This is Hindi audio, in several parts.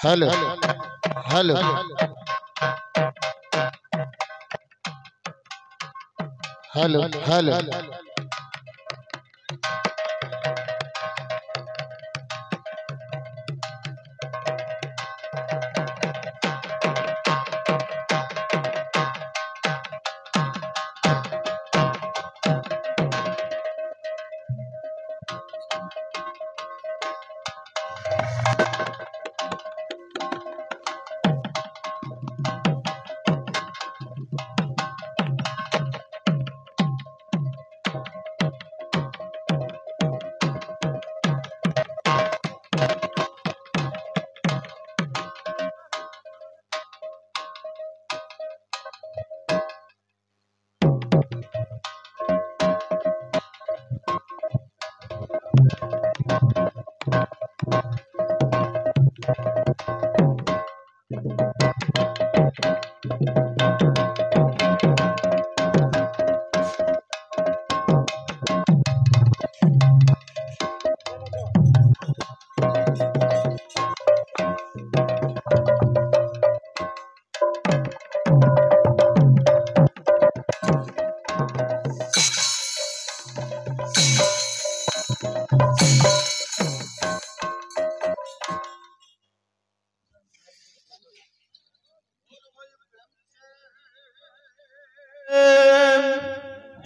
हेलो हेलो हेलो हेलो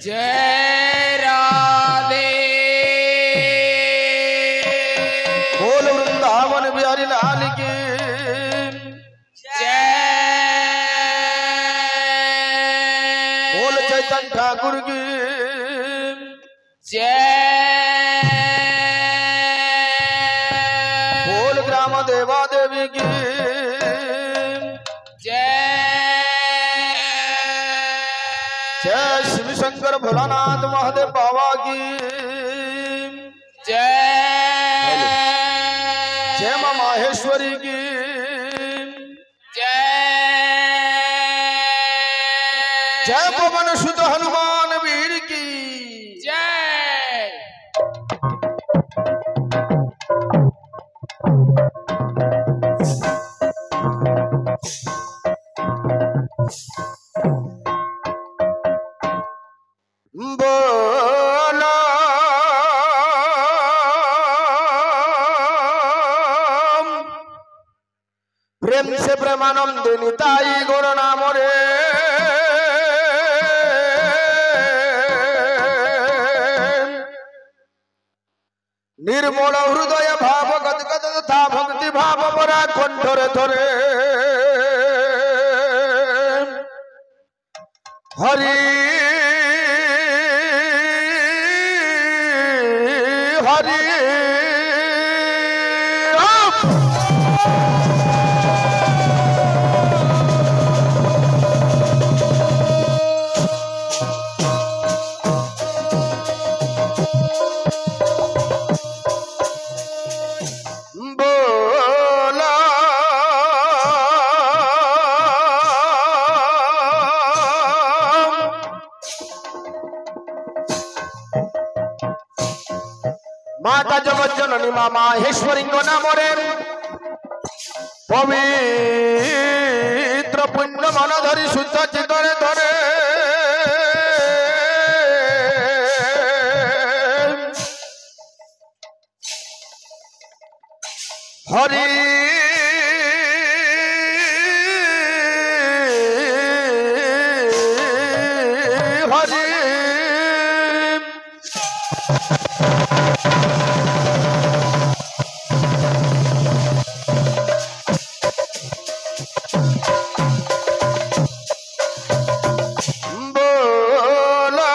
जय राधे। बोल वृंदावन बिहारी लाल की जय। बोल चैतन्य ठाकुर की जय। बोल ग्राम देवा देवी की जय। जय शिव शंकर भोलानाथ महादेव बाबा की जय। जय मां माहेश्वरी की जय। जय पवन सुत हनुमान वीर की जय। बोला प्रेम से प्रेमानंद निताई गौर नाम रे निर्मल हृदय भाव गदगद तथा भक्ति भाव परा कंठरे थरे हरि हरि बोला माता जगत जननी मां माहेश्वरी को नाम रे पवित्र पुण्य मन धरी शुद्ध चितरे धरे हरि हरि बोला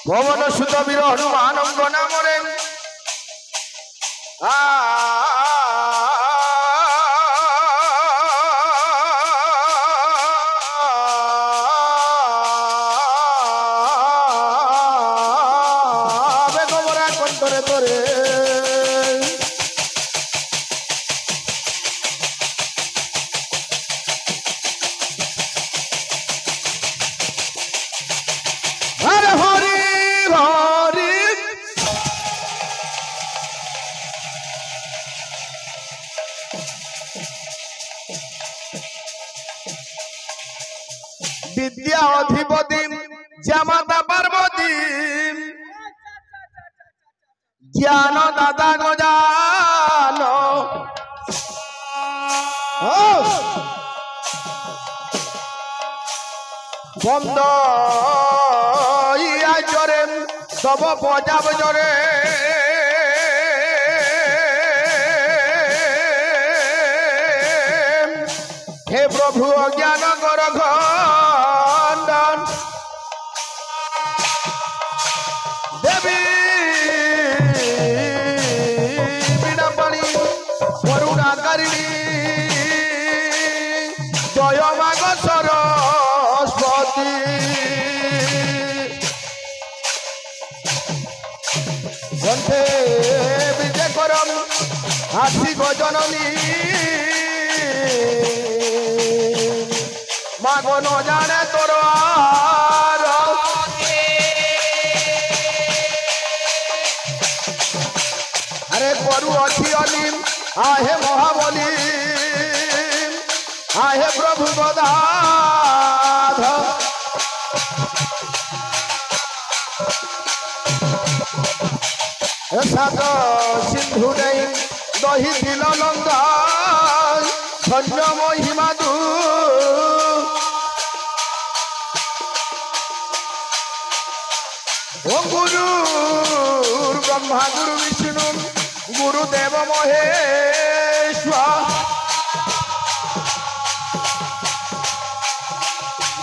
पवन सुत वीर हनुमान नाम रे बेगमरा कंठरे तोरे विद्या अधिपति जमाता पार्वती ज्ञान दादा गजान बंद जरे सब पजाब जरे हे प्रभु अज्ञान कर खंडन देवी बिना पानी करुणाकारिणी जय माग सरस्वती गंठे विजय करम आशी गजननी मागो न जाने तोर अरे करु अच्छी अलीम आहे महाबली आहे प्रभु गदाध सात सिंधु नहीं दही दिल लंगा धन्य महिमा दू ओम गुरु ब्रह्मा गुरु विष्णु गुरुदेव महेश्वर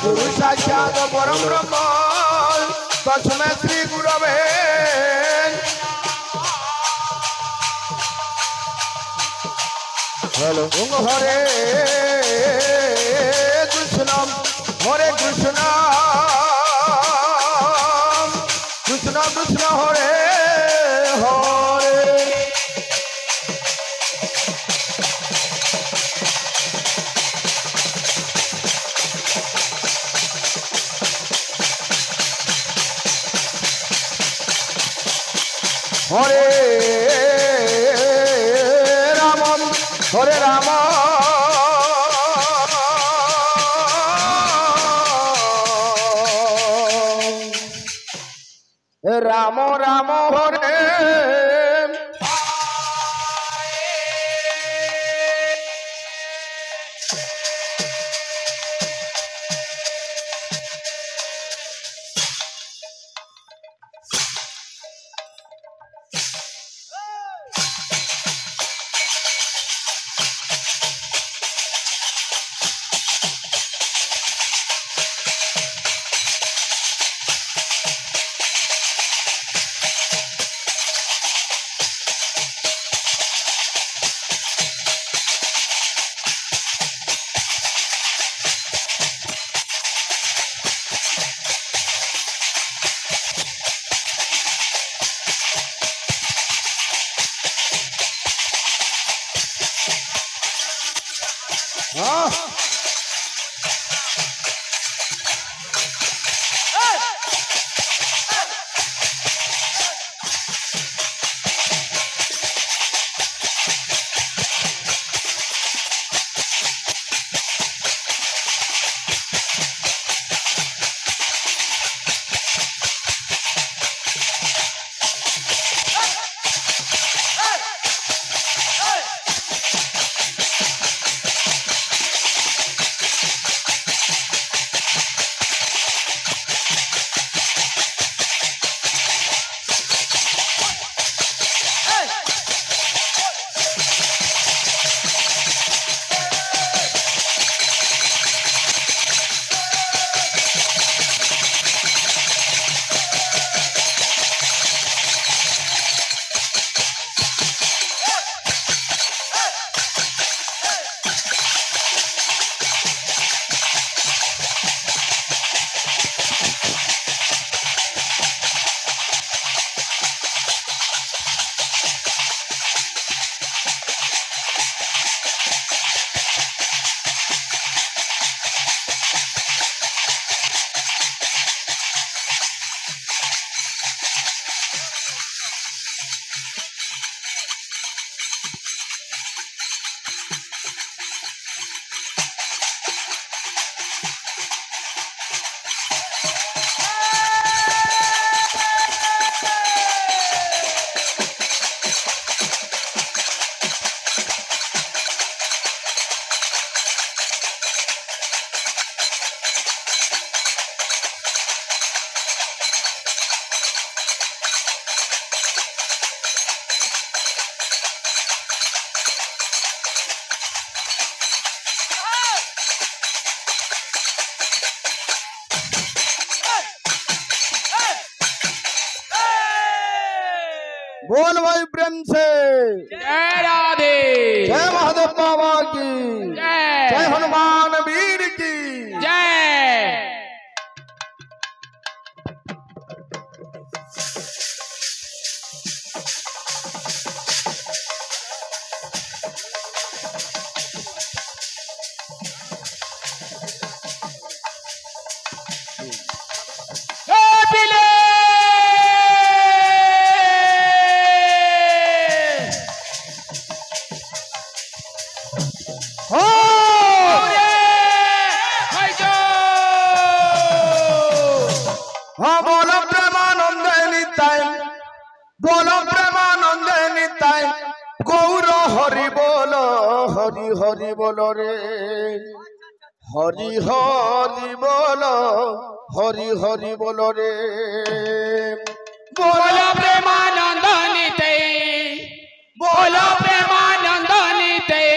गुरु साक्षात परम ब्रह्म तस्मै श्री गुरवे हेलो हरे कृष्ण हरे कृष्ण कृष्ण कृष्ण हरे हरे हरे राम हरे राम राम राम हरे बोल भाई प्रेम से जय राधे जय महादेव बाबा की जय जय हनुमान वीर की जय। हाँ बोलो प्रेमानंद निताय बोलो प्रेमानंद निताय गौर हरि बोलो रे हरि हरि बोलो रे बोलो प्रेमानंद निताय बोलो प्रेमानंद निताय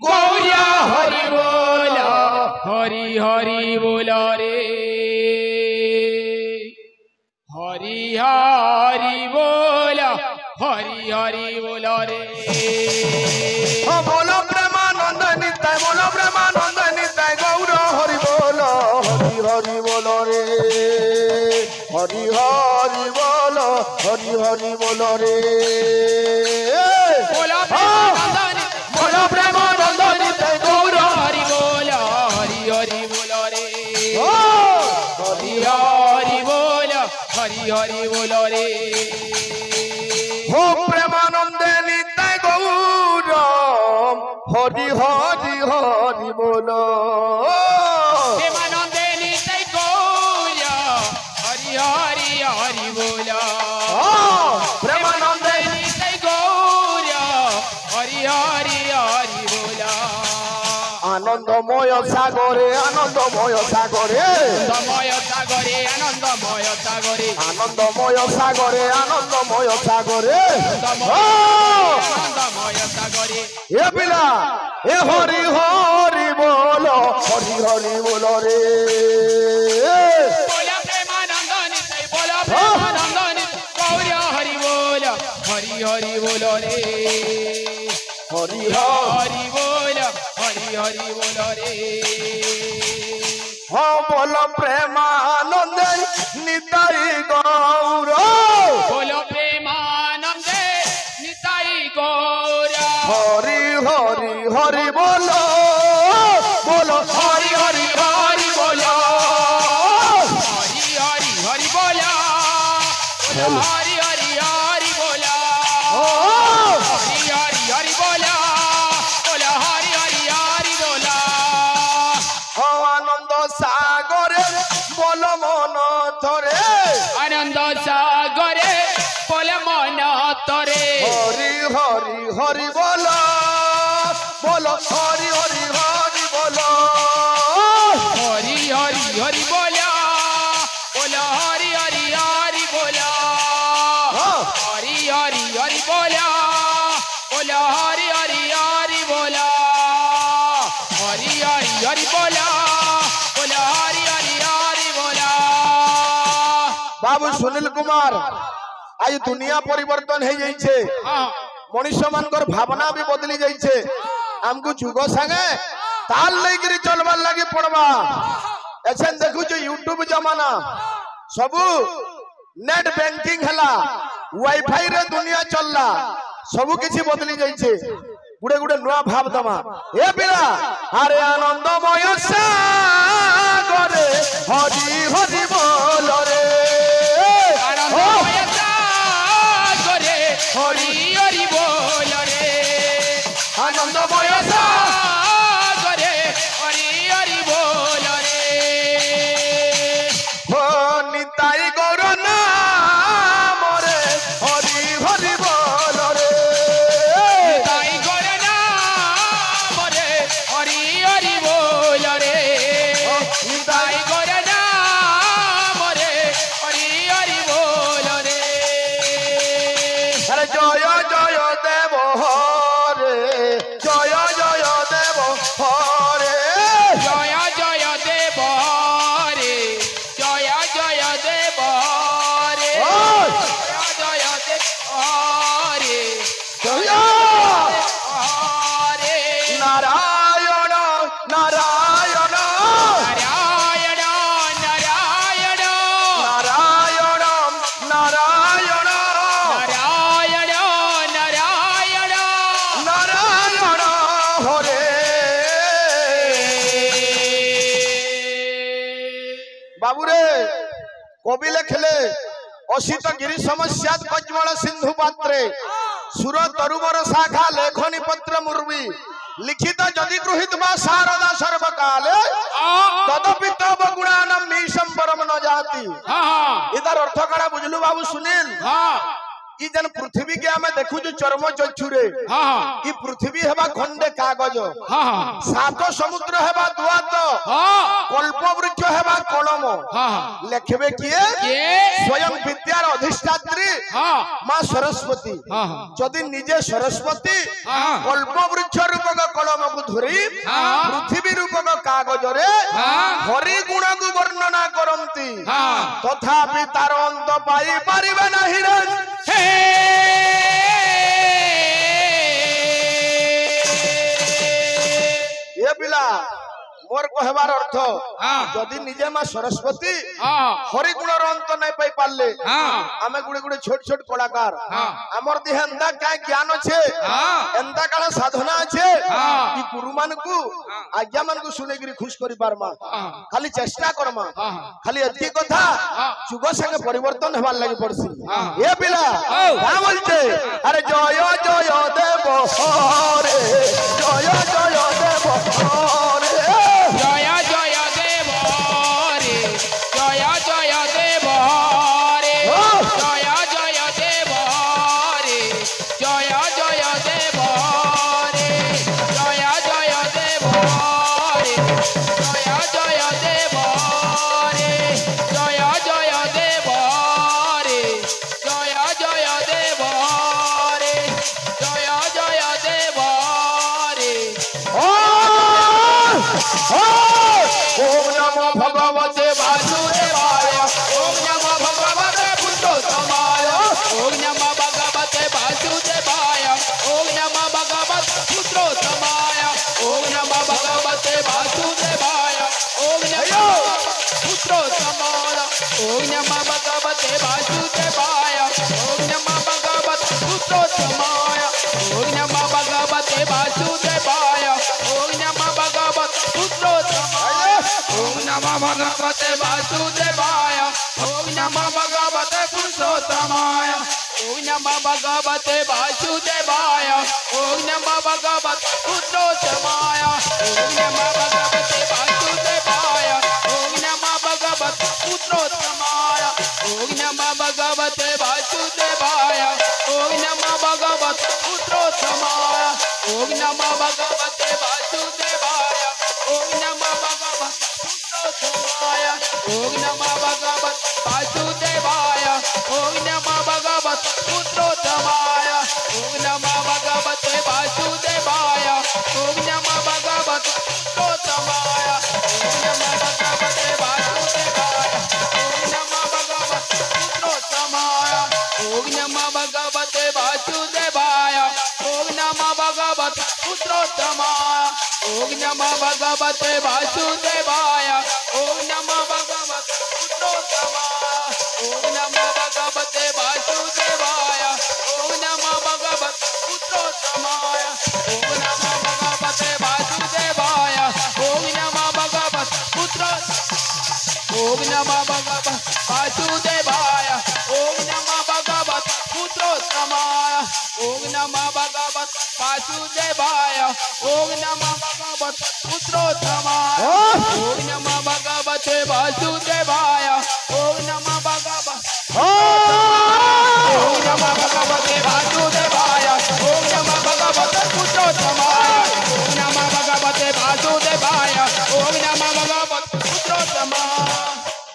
गौरिया हरि बोलो हरि हरि बोलो रे हरि हरि बोलो हरि हरि बोलो रे। हाँ बोलो प्रेमानंद निताय गौर हरि बोलो रे हरि हरि बोलो रे बोलो बोलो प्रेमानंद निताय गौर हरि बोलो हरि हरि बोलो रे हरि हरि बोलो हरि हरि बोलो रे। हो प्रेमानंद निताय गौर हरि हरि बोलो प्रेमानंद निताय गौर हरि हरि हरि बोलो प्रेमानंद निताय गौर हरि हरि हरि बोलो। आनंदमय सागरे आनंदमय सागरे आनंदमय सागरे आनंदमय सागरे आनंदमय सागरे ए पिला ए हरि हरि बोलो रे बोलो प्रेमानंद निताय बोलो प्रेमानंद निताय गौर हरि बोलो हरि हरि बोलो रे हरि हरि बोलो हरि हरि बोलो रे। हाँ बोलो प्रेमानंद निताय गौर बोलो प्रेमानंद निताय गौर हरि हरि बोलो हरि हरि हरि बोलो हरि हरि हरि बोलो हरि हरि हरि बोलो हरि हरि हरि बोलो हरि हरि हरि बोलो। आनंद सागरे बोलो मन थरे आनंद सागरे बोलो मन तरे हरि हरि बोलो हरि हरि बोलो हरि हरि हरि बोलो हरि हरि हरि बोलो हरि हरि हरि बोलो हरि हरि हरि बोलो हरि हरि हरि बोलो हरि हरि हरि बोलो। बाबू सुनील कुमार आज दुनिया परिवर्तन हो जाइए मनुष्य मानकर भावना भी बदली जाइए हमको जुग संगे ताल लेकर चलवार लगे पड़वा ऐसे देखु यूट्यूब जमाना सबू नेट बैंकिंग हला वाईफाई रे दुनिया चलला सबू किसी बदली जाइए गुड़े गुड़े नुआ भाव दमा ए पिला अरे आनंदमय सागरे हरि हरि बोल रे आनंदमय सागरे हरि हरि बोल रे आनंदमय सागरे हरि हरि बोल रे हो निताय गौर नाम रे हरि हरि बोल रे निताय गौर नाम रे हरि हरि बोल रे बाबूरे कवि लेखले असित गिरी समस्या कज्मल सिंधु पात्रे सुर तरुवर शाखा लेखनी पत्र मुर्वी लिखित जदि गृहीत बा शारदा सर्वकाले तदपि तव गुणानम मीशम परम न जाति। इधर अर्थ कड़ा बुझलु बाबू सुनील ई जन पृथ्वी के हमें देखु जो चर्म चक्षुरे ई पृथ्वी हेबा खंडे कागज सात समुद्र हेबा दुआत कल्प वृक्ष हेबा कलम लेखबे किए स्वयं विद्यार अधिष्ठात्री मां सरस्वती जदि निजे सरस्वती कल्प वृक्ष रूपक कलम को धरी पृथ्वी रूपक कागज रे हरि गुण को वर्णना करंती तथापि तार अंत पाई परिबे नाही रे। ये पिला मोर कहबार अर्थ जदि निजे मां सरस्वती हरि गुणर अंत नहीं पाई पाले आमे गुडे गुडे छोट छोट कलाकार हमर देह एंदा काय ज्ञान छे एंदा काला साधना छे ई गुरु मान को आज्ञा मान को सुने गिरी खुश करी पारमा खाली चेष्टा करमा खाली एती कथा जुग संगे परिवर्तन हेबार लागि पड़सी। ए पिला का बोलते अरे जय जय देव रे जय जय देव रे जय जय देव रे जय जय देव रे जय जय देव रे जय जय देव रे जय जय देव रे जय जय देव रे जय जय देव रे जय जय देव रे जय जय देव रे। ओम नमो भगवते वासुदेवाय ओम नमो भगवते पुरुषोत्तमाय ओम नमो भगवते वासुदेवाय ओम नमो भगवते पुरुषोत्तमाय ओम नमो भगवते वासुदेवाय ओम नमो पुरुषोत्तमाय ओम नमो भगवते वासुदेवाय ओम नमो भगवते पुरुषोत्तमाय ओम नमो भगवते वासुदेवाय ओम नमो भगवते पुरुषोत्तमाय ओम नमो भगवते वासुदेवाय ओम नमो भगवते पुरुषोत्तमाय ओम नमो भगवते वासुदेवाय ओम नमो भगवते पुरुषोत्तमाय ओम नमो भगवते वासुदेवाय ओम नमो भगवते पुरुषोत्तमाय ओम नमो भगवते वासुदेवाय ओम नमो भगवते पुरुषोत्तमाय ओम नमो भगवते वासुदेवाय ओम नमो भगवते पुरुषोत्तमाय ओम नमो भगवते वासुदेवाय ओम नमो भगवते पुरुषोत्तमाय ओम नमो भगवते वासुदेवाय ओम नमो भगवते पुरुषोत्तमाय ओम नमो भगवते वासुदेवाय ओम नमो भगवते पुरुषोत्तमाय ओम नमो भगवते वासुदेवाय ओम नमो भगवते पुरुषोत्तमाय ओम नमो भगवते वासुदेवाय ओम नमो भगवते पुरुषोत्तमाय ओम नमो भगवते वासुदेवाय ओम नमो भगवते पुरुषोत्तमाय ओम नमो भगवते वासुदेवाय ओम नमो भगवते पुरुषोत्तमाय ओम नमो भगवते वासुदेवाय ओम नमो भगवते पुरुषोत्तमाय ओम नमो भगवते वासुदेवाय ओम नमो भगवते पुरुषोत्तमाय ओम नमो भगवते वासुदेवाय ओम नमो भगवते ओम नमो भगवते वासुदेवाय ओम नमो भगवते पुरुषोत्तमाय ओम नमो भगवते वासुदेवाय ओम नमो भगवते पुरुषोत्तमाय।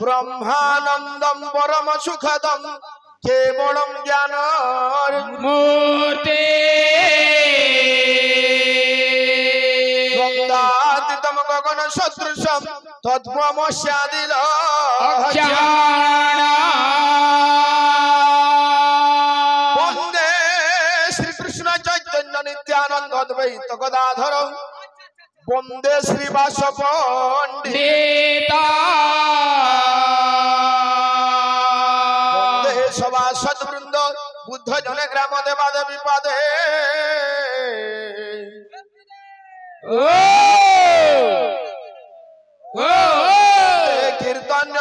ब्रह्मानंदम परम सुखदम केवलम ज्ञान मूर्ति द्वंद्वातीतम गगन सदृशम तद्ब्रह्मस्यादिल वंदे श्री कृष्ण चैतन्य नित्यानंद अद्वैत गदाधर वंदे श्रीवास पंडित वंदे सभासद वृंद बुद्ध जन ग्राम देवा देवी पादे कीर्तन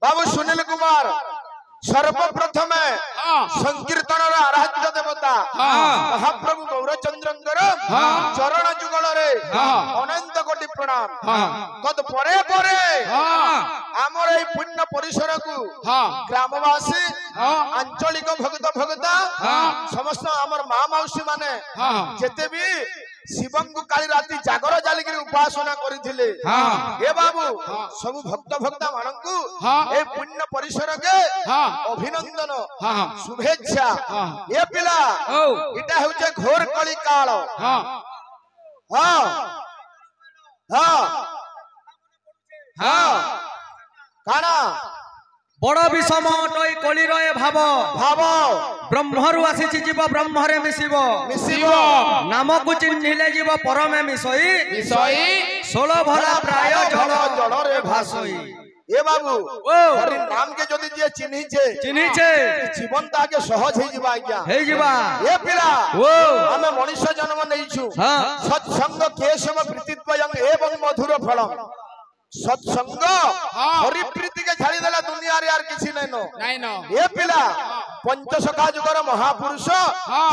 बाबू सुनील कुमार सर्वप्रथम संकीर्तन आराध्य देवता महाप्रभु गौरचंद्र चरण जुगल अनंत कोटि प्रणाम तत्परे परे आमर ए पुण्य परिसर को ग्रामवासी आंचलिक भक्त भगता समस्त आमर माँ मौसी माने जेते भी शिवं को काली राति जागर जालिक उपासना करथिले हे बाबू सब भक्त भक्ता मानकु ए पुण्य परिसर के अभिनंदन शुभेच्छा ए पिला इटा होचे घोर कली काल हां हां हां काना बड़ विषम टई कलिर ए भाव भाव ब्रह्मरु आसी जीव ब्रह्मरे मिसिबो नाम को चिन्हिले जीव परमे मिसई सोल भला प्राय जल जल रे भासई ए बाबू हरि नाम के जदी जे चिन्हिचे जीवन ताके सहज हे जिबा आज्ञा हे जिबा ए पिला हमें मनुष्य जन्म नैछु सत्संग केशव प्रीतित्वयं एवं मधुर फलम सत्संग हरि प्रीति के छाड़ी देला दुनिया रे यार किछि नै नो ए पिला पंचसखा जुगर महापुरुष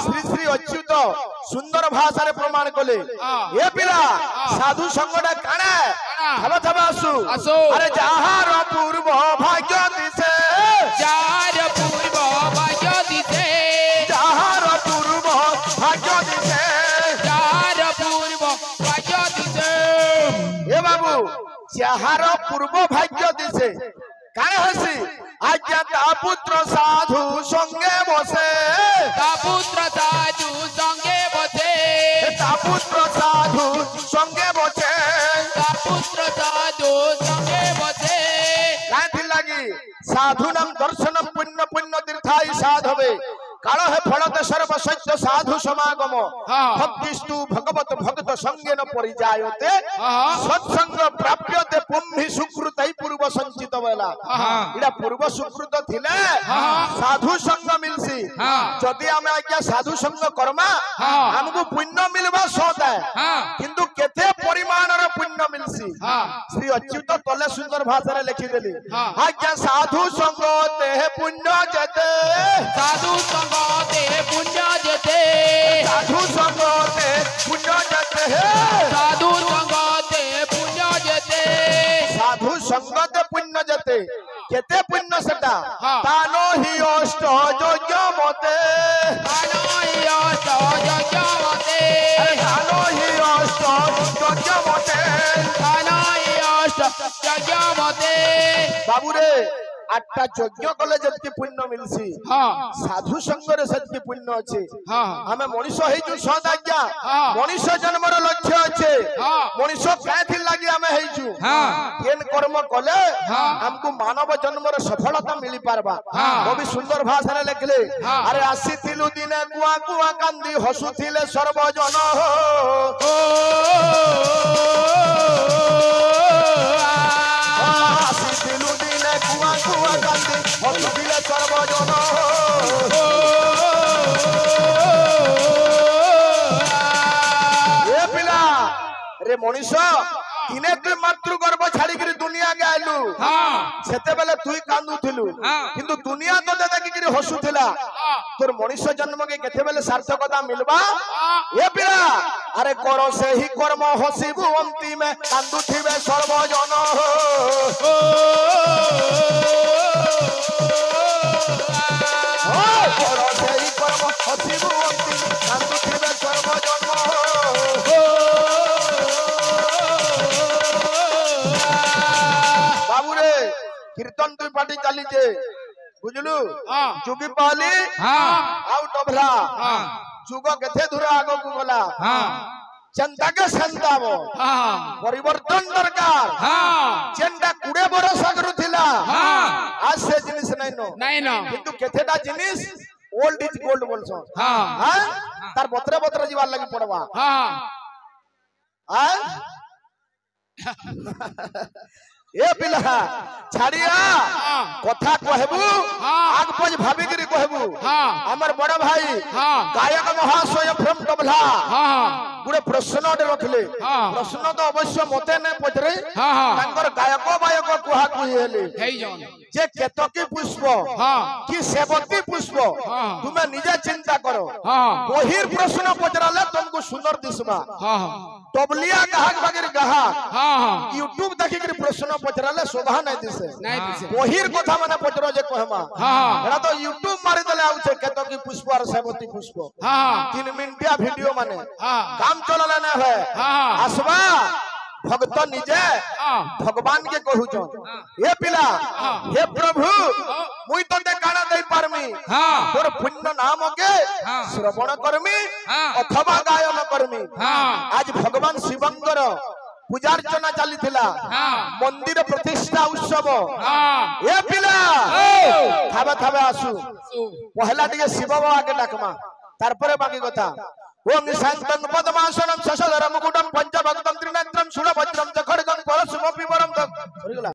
श्री श्री अच्युत सुंदर भाषा रे प्रमाण कले ए पिला साधु संगडा काना थबा थबा आसु अरे जहार पूर्व भाग्य दिसे जार पूर्व भाग्य दिसे जहार पूर्व भाग्य दिसे जार पूर्व भाग्य दिसे ए बाबू जहार पूर्व भाग्य दिसे काहे हसी आज्ञा ता पुत्र साधु संगे बसे ता पुत्र साधु संगे बसे ता पुत्र साधु संगे बसे ता पुत्र साधु संगे बसे काहे लगी साधु नाम दर्शन पुण्य पुण्य तीर्थाई साधवे काल है फलते सर्व सत्य साधु समागम भक्तिस्तु भगवत भक्त संगेन परिजायते सत्संग प्राप्यते पुण्य सुकृतै पूर्व संचित वेला इडा पूर्व सुकृत थिले साधु संग मिलसी जदि हमें आज्ञा साधु संग कर्मा हमको पुण्य मिलबा सदा किंतु केते परिमाण रे पुण्य मिलसी श्री अच्युत तले सुंदर भाषा रे लिखि देली आज्ञा साधु संग ते पुण्य जते साधु संग ते पुण्य जते साधु संग ते पुण्य जते साधु संग ते पुण्य जते साधु संग ते पुण्य जते केते पुण्य सेटा तानो हि अष्ट यज्ञ मते तानो हि अष्ट यज्ञ मते तानो हि अष्ट यज्ञ मते तानो हि अष्ट यज्ञ मते बाबू रे आठटा यज्ञ कले जति पुण्य मिलसी साधु संग रे सति पुण्य अछि हमें मनुष्य हे जो सदाज्ञा मनुष्य जन्मर लक्ष्य अछि मनुष्य काथि लागि हमें हे छु केन कर्म कले हमको मानव जन्मर सफलता मिली पारबा कवि सुंदर भाषा रे लिखले अरे आसीथिलु दिने कुआ कुआ कांदी हसुथिले सर्वजन आसीथिलु दिने कुआ कुआ कांदी हसुथिले सर्वजन ए पिला रे मनुष्य तिने तु मातृ गर्भ छाड़ी करी दुनिया के आइलु सेते बेले तुई कांदुथिलु किंतु दुनिया तो देखि करी हसुथिला तोर मनुष्य जन्म के केते बेले सार्थकता मिलबा ए पिला अरे करो से ही कर्म हसिबु अंतिम में कांदुथिबे सर्वजन करो से ही कर्म हसिबु अंतिम कांदुथिबे सर्वजन कीर्तन दुई पार्टी चली बुझलु जुगी पाली आउ डबला जुग केथे दूर आगो को गला जनता के संताबो परिवर्तन दरकार जेंडा 20 बरस आगरु थिला आज से जिनिस नै नो किंतु केथेटा जिनिस ओल्ड इज गोल्ड बोलसो हां तार बतरे बतरे जीवार लागि पड़वा हां ए पिला छाड़िया कथा कहबू आग पज भाभी गिरी कहबू हमर बड़ भाई गायक महाशय फ्रॉम डबला गुड़े प्रश्न रखले हाँ। प्रश्न तो अवश्य मते ने पचरे हाँ, हाँ। तांकर गायक बायक कुहा कुही हेले हेई जन जे केतकी पुष्प हाँ। कि सेवती पुष्प हाँ। तुम्हें निजे चिंता करो हाँ। बहिर प्रश्न पचराले तुमको सुंदर दिसबा हाँ हाँ टबलिया गाहक बगैर गाहक हाँ हाँ यूट्यूब देखि के प्रश्न पचराले शोभा नहीं दिसे नहीं दिसे बहिर कथा माने पचरो जे कहमा हाँ। एरा तो यूट्यूब मारि देले आउछे केतकी पुष्प और सेवती पुष्प हाँ 3 मिनटिया वीडियो माने हाँ काम चलले न है हाँ। आसबा भक्त निजे हाँ। भगवान के कहू छो हे पिला हे प्रभु मुई तते काना दे पारमी हाँ। तोर पुण्य नाम के हाँ। श्रवण करमी हाँ। अथवा गायन करमी हाँ। आज भगवान शिवंकर पूजार्चना चली थिला हाँ। मंदिर प्रतिष्ठा उत्सव हाँ। ए पिला ओ। खाबा खाबा आसु पहला टिके शिव बाबा के डाकमा तारपरे बाकी कथा ओम निशांतं पद्मासनं शशधरं मुकुटं पंचभक्तं त्रिनेत्रं शूलभद्रं च खड्गं परशुमपि वरं